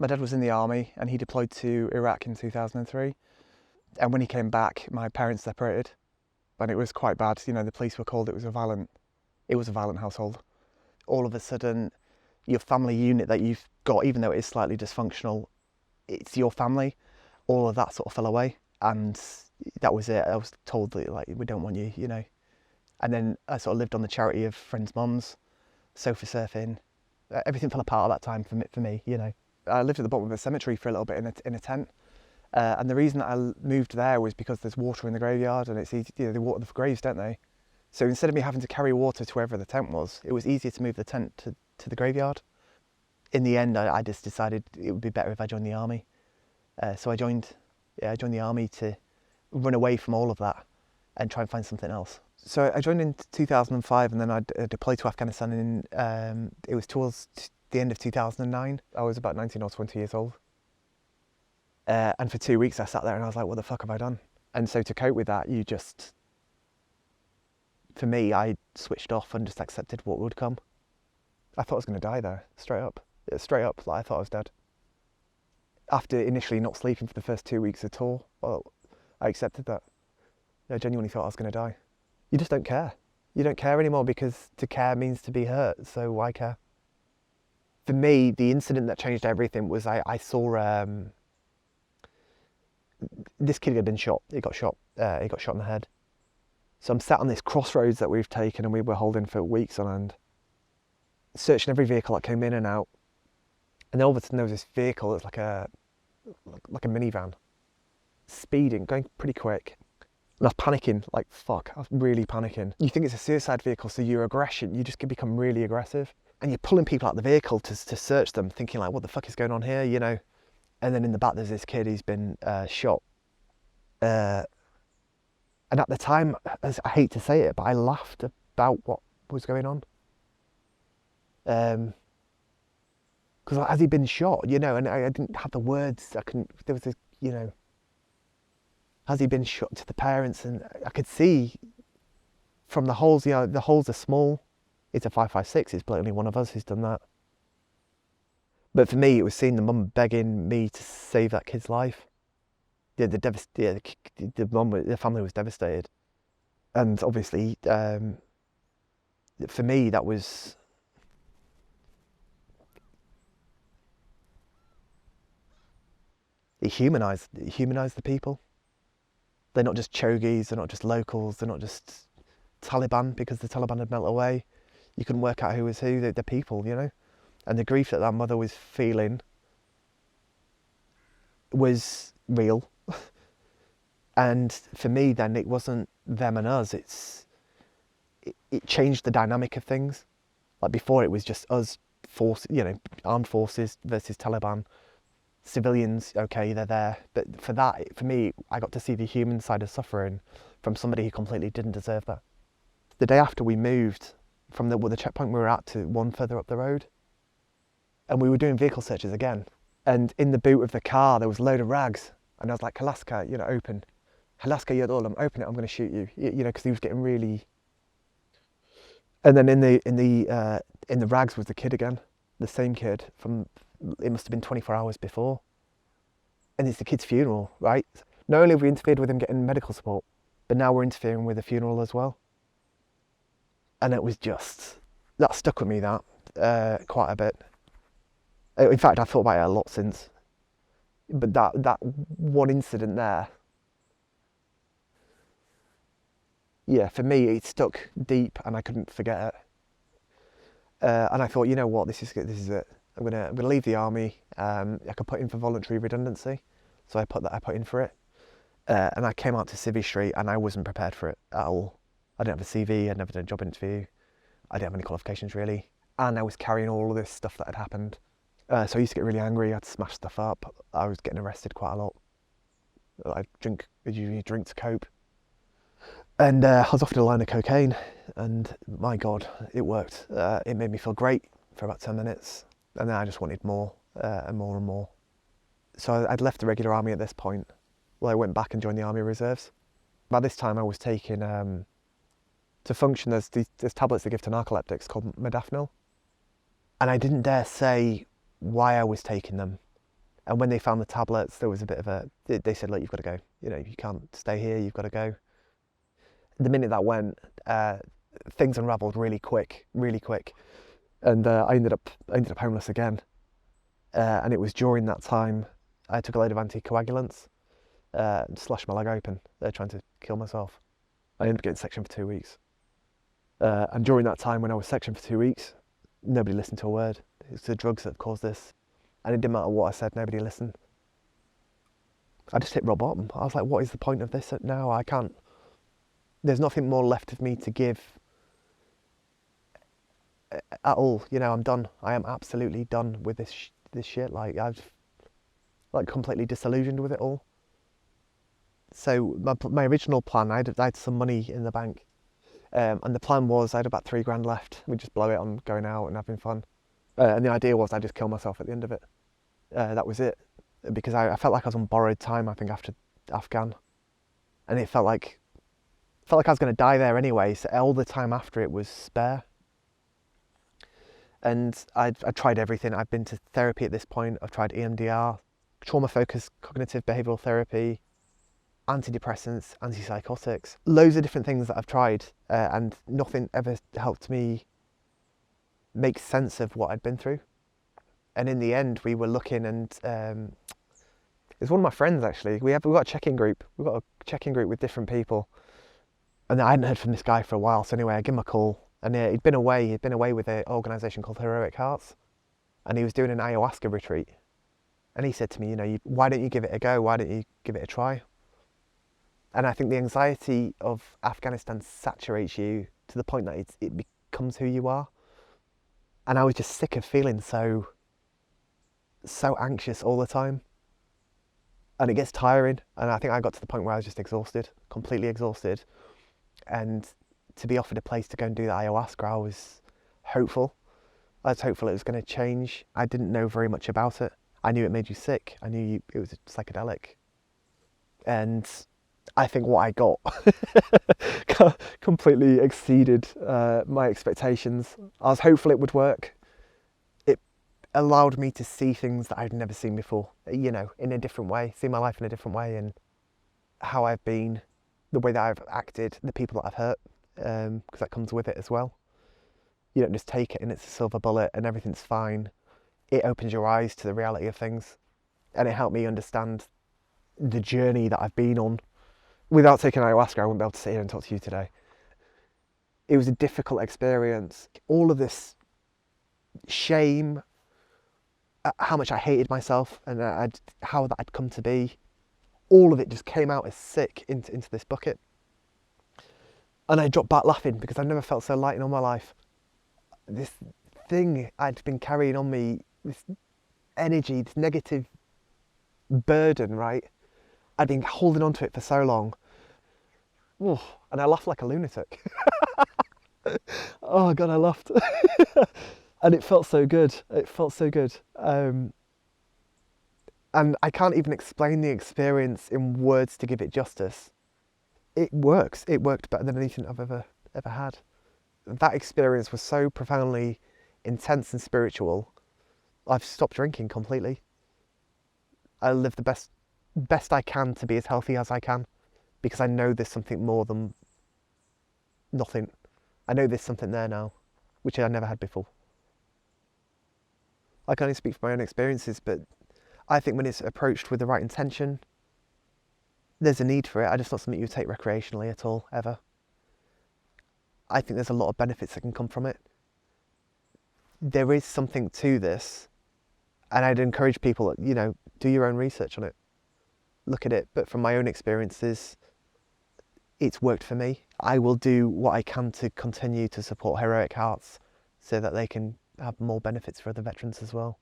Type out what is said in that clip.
My dad was in the army and he deployed to Iraq in 2003. And when he came back, my parents separated, and it was quite bad. You know, the police were called. It was a violent household. All of a sudden, your family unit that you've got, even though it is slightly dysfunctional, it's your family. All of that sort of fell away, and that was it. I was told that, like, we don't want you, you know. And then I sort of lived on the charity of friends' mums, sofa surfing. Everything fell apart at that time for me, you know. I lived at the bottom of a cemetery for a little bit in a tent. And the reason that I moved there was because there's water in the graveyard, and it's easy, you know, they water the graves, don't they? So instead of me having to carry water to wherever the tent was, it was easier to move the tent to the graveyard. In the end, I just decided it would be better if I joined the army. So I joined the army to run away from all of that and try and find something else. So I joined in 2005, and then I deployed to Afghanistan it was towards the end of 2009. I was about 19 or 20 years old. And for 2 weeks I sat there and I was like, what the fuck have I done? And so to cope with that, for me, I switched off and just accepted what would come. I thought I was going to die there, straight up, like I thought I was dead. After initially not sleeping for the first 2 weeks at all, well, I accepted that. I genuinely thought I was going to die. You just don't care. You don't care anymore, because to care means to be hurt, so why care? For me, the incident that changed everything was I saw this kid had been shot. He got shot in the head. So I'm sat on this crossroads that we've taken and we were holding for weeks on end, searching every vehicle that came in and out. And then all of a sudden there was this vehicle that's like a minivan, speeding, going pretty quick. And I was panicking, like fuck, I was really panicking. You think it's a suicide vehicle, so your aggression, you just can become really aggressive. And you're pulling people out of the vehicle to search them, thinking like, what the fuck is going on here, you know? And then in the back there's this kid who's been shot. And at the time, I hate to say it, but I laughed about what was going on. Because has he been shot, you know? And I didn't have the words, there was this, you know, has he been shot to the parents? And I could see from the holes, you know, the holes are small. It's a 5.56, it's blatantly one of us who's done that. But for me, it was seeing the mum begging me to save that kid's life. The family was devastated. And obviously, for me, that was... It humanised the people. They're not just Chogies, they're not just locals, they're not just Taliban, because the Taliban had melted away. You couldn't work out who was who, they're people, you know? And the grief that mother was feeling was real. And for me then, it wasn't them and us, it changed the dynamic of things. Like before, it was just us, armed forces versus Taliban. Civilians, okay, they're there. But for me, I got to see the human side of suffering from somebody who completely didn't deserve that. The day after we moved from the checkpoint we were at to one further up the road, and we were doing vehicle searches again. And in the boot of the car, there was a load of rags. And I was like, Halaska, you know, open. Halaska Yadolam, open it, I'm going to shoot you. You know, because he was getting really... And then in the rags was the kid again. The same kid from, it must have been 24 hours before. And it's the kid's funeral, right? Not only have we interfered with him getting medical support, but now we're interfering with the funeral as well. And it was just, that stuck with me, that, quite a bit. In fact, I've thought about it a lot since. But that one incident there, yeah, for me, it stuck deep and I couldn't forget it. And I thought, you know what, this is it. I'm gonna leave the army. I could put in for voluntary redundancy, so I put in for it. And I came out to Civvy Street and I wasn't prepared for it at all. I didn't have a CV, I'd never done a job interview, I didn't have any qualifications really, and I was carrying all of this stuff that had happened. So I used to get really angry, I'd smash stuff up, I was getting arrested quite a lot. I usually drink to cope. And I was offered a line of cocaine, and my God, it worked. It made me feel great for about 10 minutes, and then I just wanted more and more and more. So I'd left the regular army at this point. Well, I went back and joined the Army Reserves. By this time I was taking, to function, there's tablets they give to narcoleptics called modafinil. And I didn't dare say why I was taking them, And when they found the tablets, there was a bit of they said, look, you've got to go. You know, you can't stay here, you've got to go. The minute that went, things unraveled really quick. And I ended up homeless again. And it was during that time I took a load of anticoagulants, and slashed my leg open, trying to kill myself. I ended up getting sectioned for 2 weeks. And during that time when I was sectioned for 2 weeks, nobody listened to a word. It's the drugs that have caused this. And it didn't matter what I said, nobody listened. I just hit rock bottom. I was like, what is the point of this now? I can't. There's nothing more left of me to give at all. You know, I'm done. I am absolutely done with this shit. Like, I've completely disillusioned with it all. So my original plan, I had some money in the bank. And the plan was I had about $3,000 left. We'd just blow it on going out and having fun. And the idea was I'd just kill myself at the end of it. That was it. Because I felt like I was on borrowed time, I think, after Afghan. And it felt like I was going to die there anyway, so all the time after it was spare. And I tried everything. I've been to therapy at this point. I've tried EMDR, trauma-focused cognitive behavioural therapy, antidepressants, antipsychotics, loads of different things that I've tried, and nothing ever helped me make sense of what I'd been through. And in the end, we were looking, and it's one of my friends actually. We've got a check-in group. We've got a check-in group with different people, and I hadn't heard from this guy for a while. So anyway, I gave him a call, and he'd been away. He'd been away with an organisation called Heroic Hearts, and he was doing an ayahuasca retreat. And he said to me, you know, why don't you give it a go? Why don't you give it a try? And I think the anxiety of Afghanistan saturates you to the point that it becomes who you are. And I was just sick of feeling so anxious all the time. And it gets tiring. And I think I got to the point where I was just exhausted, completely exhausted. And to be offered a place to go and do the ayahuasca, I was hopeful. I was hopeful it was going to change. I didn't know very much about it. I knew it made you sick. I knew it was psychedelic. And I think what I got completely exceeded my expectations. I was hopeful it would work. It allowed me to see things that I'd never seen before, you know, in a different way, see my life in a different way, and how I've been, the way that I've acted, the people that I've hurt, because that comes with it as well. You don't just take it and it's a silver bullet and everything's fine. It opens your eyes to the reality of things, and it helped me understand the journey that I've been on. Without taking ayahuasca, I wouldn't be able to sit here and talk to you today. It was a difficult experience. All of this shame, how much I hated myself, and how that had come to be, all of it just came out as sick into this bucket. And I dropped back laughing because I've never felt so light in all my life. This thing I'd been carrying on me, this energy, this negative burden, right? I'd been holding on to it for so long. Ooh, and I laughed like a lunatic. Oh God, I laughed. And it felt so good. It felt so good. And I can't even explain the experience in words to give it justice. It works. It worked better than anything I've ever had. That experience was so profoundly intense and spiritual. I've stopped drinking completely. I live the best I can to be as healthy as I can, because I know there's something more than nothing. I know there's something there now, which I never had before. I can only speak from my own experiences, but I think when it's approached with the right intention, there's a need for it. I just not something you take recreationally at all, ever. I think there's a lot of benefits that can come from it. There is something to this, and I'd encourage people, you know, do your own research on it. Look at it, but from my own experiences, it's worked for me. I will do what I can to continue to support Heroic Hearts so that they can have more benefits for other veterans as well.